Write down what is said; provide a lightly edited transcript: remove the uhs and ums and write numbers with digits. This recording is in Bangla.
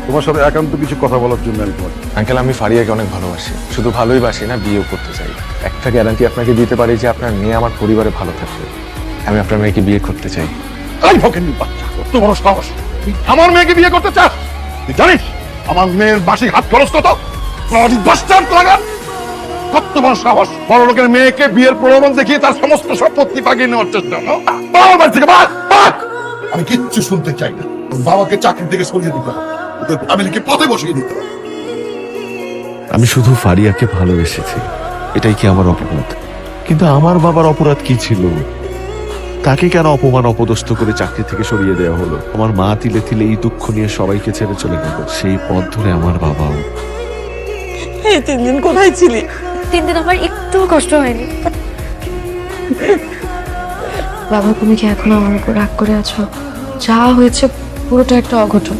তোমার সাথে একান্ত কিছু কথা বলার জন্য আমি তোমাকে। আঙ্কেল, আমি ফারিয়াকে অনেক ভালোবাসি, শুধু ভালোই বাসি না, বিয়েও করতে চাই। একটা গ্যারান্টি আপনাকে দিতে পারি যে আপনার মেয়ে আমার পরিবারে ভালো থাকবে। আমি আপনার মেয়েকে বিয়ে করতে চাই। এই ফকিন্নির বাচ্চা, কত বড় সাহস! তুই আমার মেয়েকে বিয়ে করতে চাস? তুই জানিস আমার মেয়ের বাসি হাত খরচ কত? বাস্টার্ড লাগান! কত বড় সাহস! বড় লোকের মেয়েকে বিয়ের প্রলোভন দেখিয়ে তার সমস্ত সম্পত্তি বাগিয়ে নেওয়ার চেষ্টা। বাড়ি থেকে আমি কিচ্ছু শুনতে চাই না। বাবাকে চাকরি থেকে সরিয়ে দিতে হবে, ওদের ফ্যামিলিকে পথে বসিয়ে দিতে হবে। আমি শুধু ফারিয়াকে ভালোবেসেছি, এটাই কি আমার অপরাধ? কিন্তু আমার বাবার অপরাধ কি ছিল? তাকে কেন অপমান অপদস্থ করে চাকরি থেকে সরিয়ে দেওয়া হলো? আমার মা তিলে তিলে এই দুঃখ নিয়ে সবাইকে ছেড়ে চলে গেল, সেই পথ ধরে আমার বাবাও। এই 3 দিন কোথায় ছিলি? 3 দিন আমার একটু কষ্ট হয়নি। বাবা, তুমি কি এখন আমার উপর রাগ করে আছো? যা হয়েছে পুরোটা একটা অঘটন।